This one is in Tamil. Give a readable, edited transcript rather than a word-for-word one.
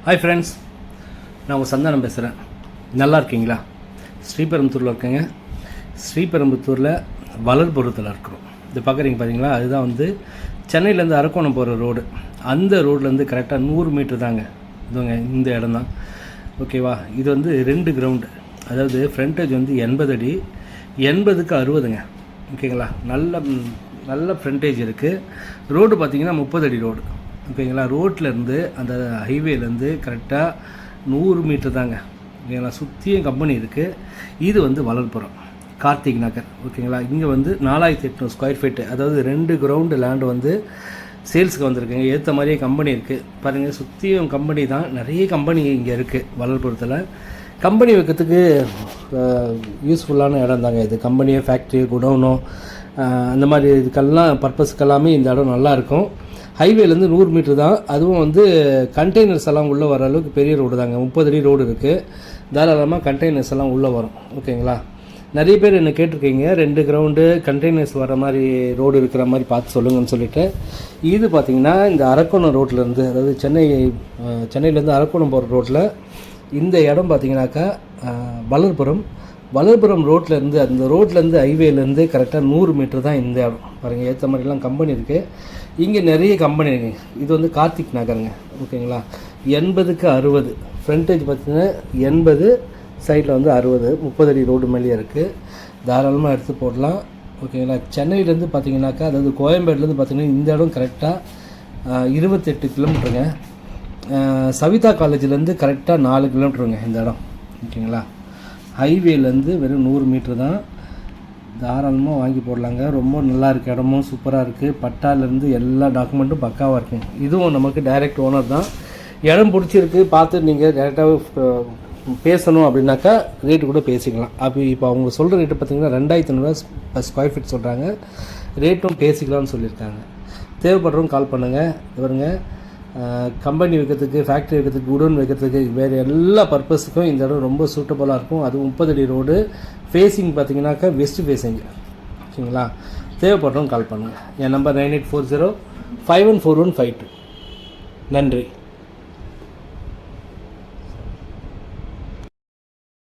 ஹாய் ஃப்ரெண்ட்ஸ், நான் உங்கள் சந்தானம் பேசுகிறேன். நல்லா இருக்கீங்களா? ஸ்ரீபெரும்புத்தூரில் இருக்கேங்க. ஸ்ரீபெரும்புத்தூரில் வளர்புரத்தில் இருக்கிறோம். இது பார்க்குறீங்க பார்த்தீங்களா, அதுதான் வந்து சென்னையிலேருந்து அரக்கோணம் போகிற ரோடு. அந்த ரோட்லேருந்து கரெக்டாக 100 மீட்டர் தாங்க இதுங்க இந்த இடம் தான். ஓகேவா? இது வந்து 2 கிரவுண்டு, அதாவது ஃப்ரண்டேஜ் வந்து 80 அடி, 80க்கு 60ங்க. ஓகேங்களா? நல்ல ஃப்ரண்டேஜ் இருக்குது. ரோடு பார்த்திங்கன்னா 30 அடி ரோடு. ஓகேங்களா? ரோட்லேருந்து அந்த ஹைவேலேருந்து கரெக்டாக 100 மீட்டர் தாங்க. ஓகேங்களா? சுற்றியும் கம்பெனி இருக்குது. இது வந்து வளர்ப்புறம் கார்த்திக் நகர். ஓகேங்களா? இங்கே வந்து 4800 ஸ்கொயர் ஃபீட்டு, அதாவது 2 கிரவுண்டு லேண்டு வந்து சேல்ஸுக்கு வந்திருக்குங்க. ஏற்ற மாதிரியே கம்பெனி இருக்குது. பாருங்கள், சுற்றியும் கம்பெனி தான். நிறைய கம்பெனி இங்கே இருக்குது வளர்ப்புறத்தில். கம்பெனி வைக்கிறதுக்கு யூஸ்ஃபுல்லான இடம் தாங்க இது. கம்பெனியோ ஃபேக்ட்ரி குடோனோ அந்த மாதிரி இதுக்கெல்லாம் பர்பஸ்க்கெல்லாமே இந்த இடம் நல்லாயிருக்கும். ஹைவேலேருந்து 100 மீட்ரு தான். அதுவும் வந்து கண்டெய்னர்ஸ் எல்லாம் உள்ளே வர அளவுக்கு பெரிய ரோடு தாங்க. 30 அடி ரோடு இருக்குது. தாராளமாக கண்டெய்னர்ஸ் எல்லாம் உள்ளே வரும். ஓகேங்களா? நிறைய பேர் என்ன கேட்டிருக்கீங்க, 2 கிரவுண்டு கண்டெய்னர்ஸ் வர மாதிரி ரோடு இருக்கிற மாதிரி பார்த்து சொல்லுங்கன்னு சொல்லிவிட்டு. இது பார்த்திங்கன்னா இந்த அரக்கோணம் ரோட்லேருந்து, அதாவது சென்னையிலேருந்து அரக்கோணம் போகிற ரோட்டில் இந்த இடம் பார்த்திங்கனாக்கா வளர்புரம் ரோட்லேருந்து, அந்த ரோட்லேருந்து ஹைவேலேருந்து கரெக்டாக 100 மீட்டர் தான் இந்த இடம். பாருங்கள், ஏற்ற மாதிரிலாம் கம்பெனி இருக்குது. இங்கே நிறைய கம்பெனி இருக்குங்க. இது வந்து கார்த்திக் நகருங்க. ஓகேங்களா? 80க்கு 60 ஃப்ரண்டேஜ் பார்த்திங்கன்னா 80, சைடில் வந்து 60, 30 அடி ரோடு மேலேயே இருக்குது. தாராளமாக எடுத்து போடலாம். ஓகேங்களா? சென்னையிலேருந்து பார்த்திங்கனாக்கா, அதாவது கோயம்பேடுலேருந்து பார்த்திங்கன்னா இந்த இடம் கரெக்டாக 28 கிலோமீட்டருங்க. சவிதா காலேஜிலேருந்து கரெக்டாக 4 கிலோமீட்டருங்க இந்த இடம். ஓகேங்களா? ஹைவேலேருந்து வெறும் 100 மீட்ரு தான். தாராளமாக வாங்கி போடலாங்க. ரொம்ப நல்லா இருக்குது, இடமும் சூப்பராக இருக்குது. பட்டாலேருந்து எல்லா டாக்குமெண்ட்டும் பக்காவாக இருக்குங்க. இதுவும் நமக்கு டைரக்ட் ஓனர் தான். இடம் பிடிச்சிருக்கு, பார்த்து நீங்கள் டேரெக்டாக பேசணும் அப்படின்னாக்கா ரேட்டு கூட பேசிக்கலாம். அப்படி இப்போ அவங்க சொல்கிற ரேட்டு பார்த்திங்கன்னா 2500 ஸ்கொயர் ஃபீட் சொல்கிறாங்க. ரேட்டும் பேசிக்கலாம்னு சொல்லியிருக்காங்க. தேவைப்படுறவங்க கால் பண்ணுங்கள். இவருங்க கம்பெனி வைக்கிறதுக்கு, ஃபேக்ட்ரி வைக்கிறதுக்கு, குடோன் வைக்கிறதுக்கு, வேறு எல்லா பர்பஸுக்கும் இந்த இடம் ரொம்ப சூட்டபுளாக இருக்கும். அதுவும் 30 அடி ரோடு. ஃபேஸிங் பார்த்திங்கனாக்கா வெஸ்ட் ஃபேஸிங். ஓகேங்களா? தேவைப்படுறவங்க கால் பண்ணுங்கள். என் நம்பர் 9840 514152. நன்றி.